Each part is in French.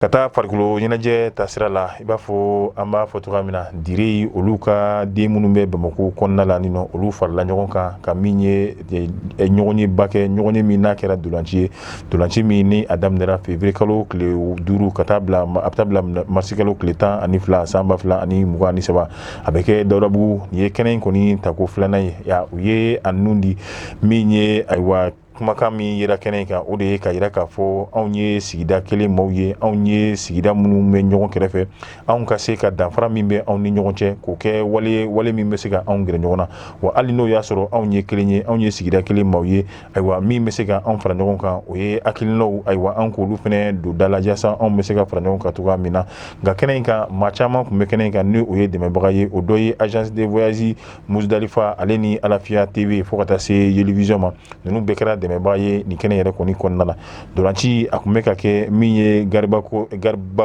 Kata farikolo ɲɛnajɛ tasira la I b'a fɔ an b'a fɔ cogoya min na Dire olu ka den minnu bɛ Bamako kɔnɔna la nin nɔ olu farala ɲɔgɔn kan ka min ye ɲɔgɔn ye ba kɛ ɲɔgɔn ye min n'a kɛra dolanci ye dolanci min ni a daminɛra février kalo tile 5 ka taa bila a bɛ taa bila mars kalo tile 12 san 2023 a bɛ kɛ Dawudabugu nin ye kɛnɛ in kɔni tako filanan ye u ye a ninnu di min ye ayiwa kumakan min yera kɛnɛ in kan o de ye ka yira k'a fɔ anw ye sigida kelen maaw ye anw ye sigida minnu bɛ ɲɔgɔn kɛrɛfɛ anw ka se ka danfara min bɛ anw ni ɲɔgɔn cɛ k'o kɛ wale min bɛ se ka anw gɛrɛ ɲɔgɔn na wa hali n'o y'a sɔrɔ anw ye kelen ye anw ye sigida kelen maaw ye ayiwa min bɛ se ka anw fara ɲɔgɔn kan o ye hakilinaw ayiwa anw k'olu fana don da la yaasa anw bɛ se ka fara ɲɔgɔn kan cogoya min na nka kɛnɛ in kan maa caman tun bɛ kɛnɛ in kan ni o ye dɛmɛbaga ye o dɔ ye agence de voyage Musdalifa ale ni Alafiya TV fo ka taa se Yelivision ma ninnu bɛɛ kɛra dɛmɛbaga ye nin kɛnɛ yɛrɛ kɔni kɔnɔna la dolanci a tun bɛ ka kɛ min ye Gariba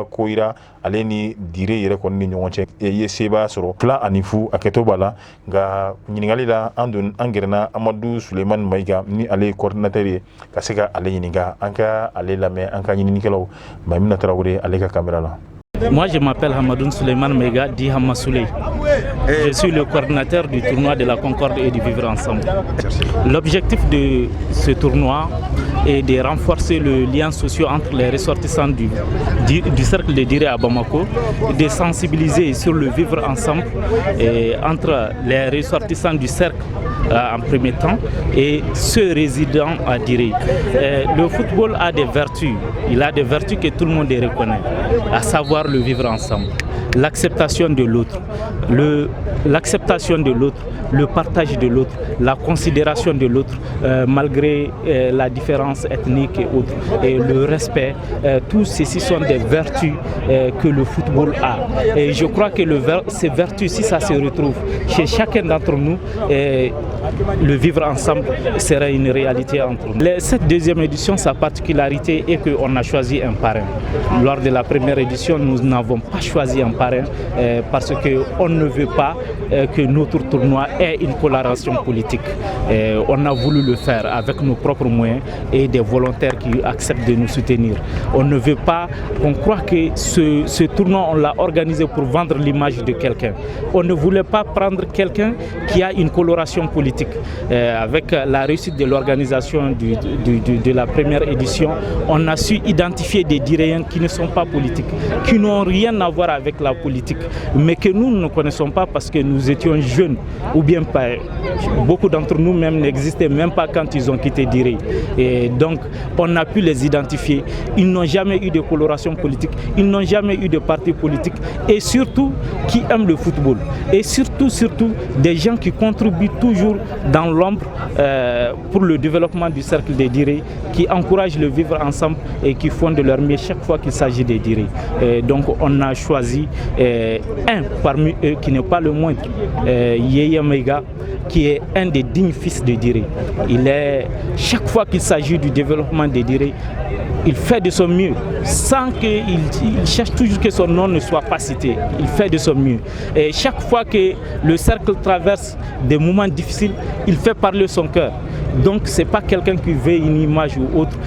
Koyira ale ni Dire yɛrɛ kɔni ni ɲɔgɔn cɛ ye seba sɔrɔ 2-0 a kɛtɔ b'a la nka ɲininkali la an gɛrɛna Amadu Sulemani Mayiga ni ale ye coordinateur ye ka se ka ale ɲininka an ka ale lamɛn an ka ɲininikɛlaw Maimuna Tarawele ale ka caméra la. Moi, je m'appelle Hamadou Suleiman Mega, dit Hamma Souley. Je suis le coordinateur du tournoi de la Concorde et du Vivre Ensemble. L'objectif de ce tournoi est de renforcer le lien social entre les ressortissants du cercle de Dire à Bamako, de sensibiliser sur le vivre ensemble entre les ressortissants du cercle en premier temps et ceux résidant à Dire. Le football a des vertus, il a des vertus que tout le monde reconnaît, à savoir le vivre ensemble, l'acceptation de l'autre, le partage de l'autre, la considération de l'autre malgré la différence ethnique et autres, et le respect, tous ceci sont des vertus que le football a. Et je crois que ces vertus, si ça se retrouve chez chacun d'entre nous, le vivre ensemble serait une réalité entre nous. Cette deuxième édition, sa particularité est qu'on a choisi un parrain. Lors de la première édition, nous n'avons pas choisi un parrain parce qu'on ne veut pas que notre tournoi ait une coloration politique. On a voulu le faire avec nos propres moyens et des volontaires qui acceptent de nous soutenir. On ne veut pas, on croit que ce tournoi, on l'a organisé pour vendre l'image de quelqu'un. On ne voulait pas prendre quelqu'un qui a une coloration politique. Avec la réussite de l'organisation de la première édition, on a su identifier des Diréens qui ne sont pas politiques, qui n'ont rien à voir avec la politique, mais que nous ne connaissons pas parce que nous étions jeunes, ou bien pas. Beaucoup d'entre nous même n'existaient même pas quand ils ont quitté Dire. Et donc, on a pu les identifier. Ils n'ont jamais eu de coloration politique, ils n'ont jamais eu de parti politique, et surtout, qui aiment le football. Et surtout, des gens qui contribuent toujours dans l'ombre pour le développement du cercle des Dire, qui encouragent le vivre ensemble et qui font de leur mieux chaque fois qu'il s'agit des Dire. Donc on a choisi un parmi eux qui n'est pas le moindre, Yeye Mega, qui est un des dignes fils de Dire. Chaque fois qu'il s'agit du développement des Dire, il fait de son mieux, sans qu'il cherche toujours que son nom ne soit pas cité. Il fait de son mieux. Et chaque fois que le cercle traverse des moments difficiles, il fait parler son cœur. Donc ce n'est pas quelqu'un qui veut une image ou autre.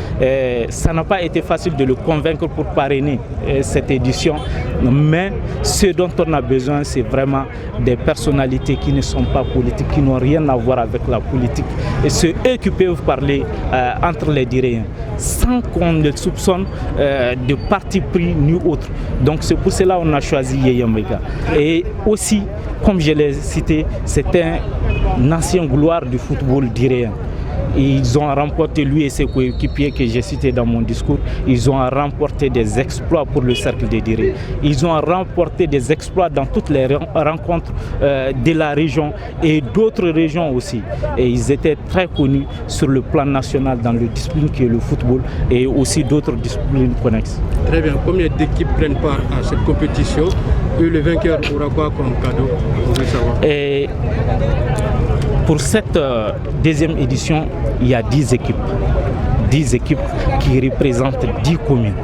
Ça n'a pas été facile de le convaincre pour parrainer cette édition. Mais ce dont on a besoin, c'est vraiment des personnalités qui ne sont pas politiques, qui n'ont rien à voir avec la politique. Et c'est eux qui peuvent parler entre les Diréens, sans qu'on ne soupçonne de parti pris ni autre. Donc c'est pour cela qu'on a choisi Yeye Mega. Et aussi, comme je l'ai cité, c'est un ancien gloire du football diréen. Ils ont remporté, lui et ses coéquipiers que j'ai cités dans mon discours, ils ont remporté des exploits pour le cercle des Dire. Ils ont remporté des exploits dans toutes les rencontres de la région et d'autres régions aussi. Et ils étaient très connus sur le plan national dans le discipline qui est le football et aussi d'autres disciplines connexes. Très bien. Combien d'équipes prennent part à cette compétition et le vainqueur aura quoi comme cadeau? On veut savoir. Pour cette deuxième édition, il y a 10 équipes. 10 équipes qui représentent 10 communes.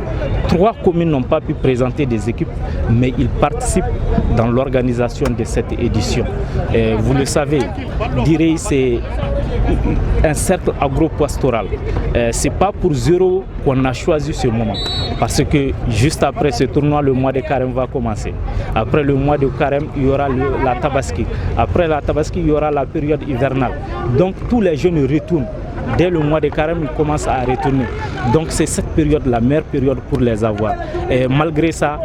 3 communes n'ont pas pu présenter des équipes, mais ils participent dans l'organisation de cette édition. Vous le savez, Direy, c'est un cercle agro-pastoral. Ce n'est pas pour zéro qu'on a choisi ce moment. Parce que juste après ce tournoi, le mois de carême va commencer. Après le mois de carême, il y aura la Tabaski. Après la Tabaski, il y aura la période hivernale. Donc tous les jeunes retournent. Dès le mois de carême, ils commencent à retourner. Donc c'est cette période la meilleure période pour les avoir. Et malgré ça,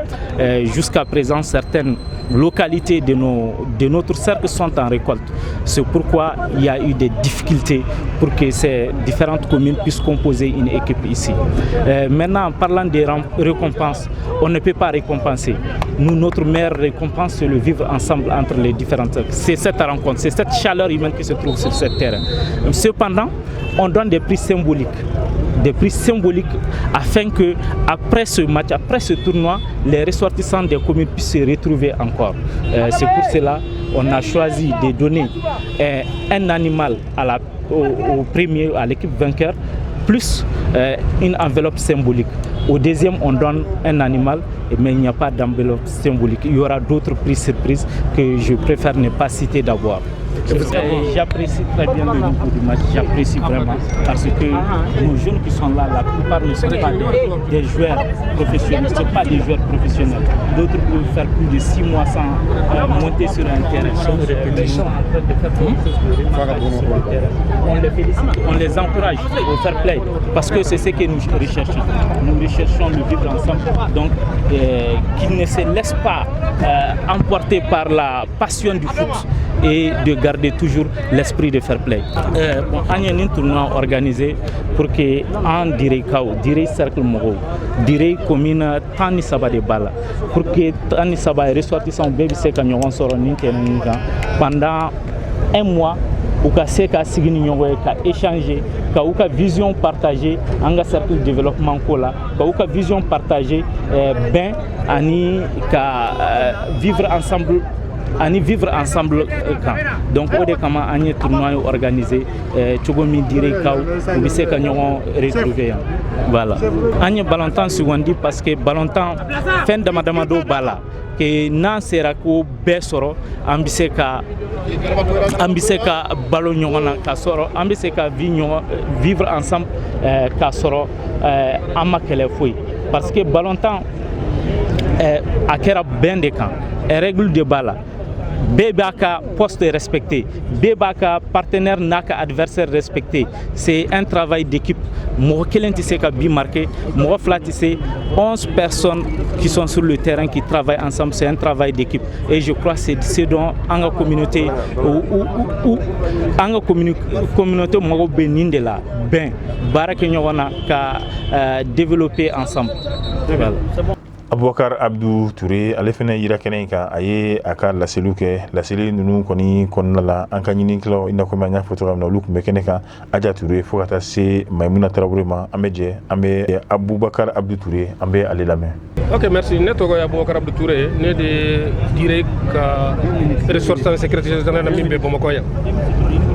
jusqu'à présent, certaines localités de notre cercle sont en récolte. C'est pourquoi il y a eu des difficultés pour que ces différentes communes puissent composer une équipe ici. Maintenant, en parlant des récompenses, on ne peut pas récompenser. Nous, notre meilleure récompense, c'est le vivre ensemble entre les différentes cercles. C'est cette rencontre, c'est cette chaleur humaine qui se trouve sur ce terrain. Cependant, on donne des prix symboliques. Des prix symboliques afin que après ce match, après ce tournoi, les ressortissants des communes puissent se retrouver encore. C'est pour cela qu'on a choisi de donner un animal au premier, à l'équipe vainqueur, plus une enveloppe symbolique. Au deuxième, on donne un animal, mais il n'y a pas d'enveloppe symbolique. Il y aura d'autres prix surprises que je préfère ne pas citer d'abord. J'apprécie très bien le niveau du match, j'apprécie vraiment parce que nos jeunes qui sont là, la plupart ne sont pas des joueurs professionnels, ne sont pas des joueurs professionnels. D'autres peuvent faire plus de 6 mois sans monter sur un terrain. On les félicite, on les encourage au fair play parce que c'est ce que nous recherchons. Nous recherchons le vivre ensemble, donc qu'ils ne se laissent pas emporter par la passion du foot et de garder toujours l'esprit de fair play. Il y a un tournoi organisé pour que en Direy Kao, Direy Cercle Mogo, Direy commune Tani Saba de Bala, pour que Tani Saba ressortissant bébé se kanyon soro nintenga pendant un mois. Ou ka se ka sigi ni ɲɔgɔn ye ka échanger ka u ka vision partager an ka cercle développement ko la ka u ka vision partager ben ani ka vivre ensemble kan. Donc o de kama an ye tournoi organisé cogo min Direy Kao u bɛ se ka ɲɔgɔn retrouver yan. Voilà. An ye balontan sugandi parce que balontan fɛn dama dama dɔ b'a la que n'an sera ko bɛɛ sɔrɔ an bɛ se ka balo ɲɔgɔn na ka sɔrɔ an bɛ se ka vivre ensemble ka sɔrɔ an ma kɛlɛ foyi parce que balontan a kɛra bɛn de kan règle de b'a la. Bɛɛ b'a ka poste respecté, bɛɛ b'a ka partenaire n'a ka adversaire respecté. C'est un travail d'équipe. Mɔgɔ kelen tɛ se ka bi marqué, mɔgɔ fila tɛ se. 11 personnes qui sont sur le terrain qui travaillent ensemble, c'est un travail d'équipe. Et je crois que c'est ce dont en la communauté communauté mɔgɔ bɛ nin de la bɛn baara kɛ ɲɔgɔn na ka développer ensemble. Voilà. Aboubakar Abdou Touré ale fana yira kɛnɛ in kan a ye a ka laseliw kɛ laseli ninnu kɔni kɔnɔna la an ka ɲininikɛlaw i n'a komi an y'a fɔ cogoya min na olu tun bɛ kɛnɛ kan Aja Touré fo ka taa se Maïmouna Tarawele ma an bɛ jɛ an bɛ Aboubakar Abdou Touré an bɛ ale lamɛn. Ok, merci. Ne tɔgɔ ye Aboubakar Abdou Touré ne de Direy ka ressortissant secrétaire général min bɛ Bamakɔ yan.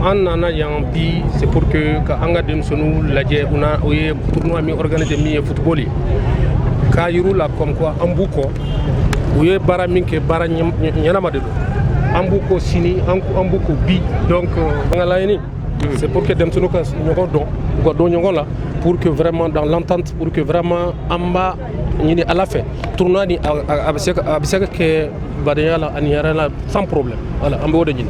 An nana yan bi c'est pour que ka an ka denmisɛnninw lajɛ o ye tournoi min organisé min ye football ye. K'a yir'u la comme quoi an b'u kɔ u ye baara min kɛ baara ɲɛnama de don an b'u kɔ sini an b'u kɔ bi donc an ka laɲini c'est pour que denmisɛnninw ka ɲɔgɔn dɔn u ka dɔn ɲɔgɔn la pour que vraiment dans l'entente pour que vraiment an b'a ɲini ala fɛ tournoi ni a bɛ se ka kɛ badenya la ani hɛrɛ la sans problème voilà an bɛ o de ɲini.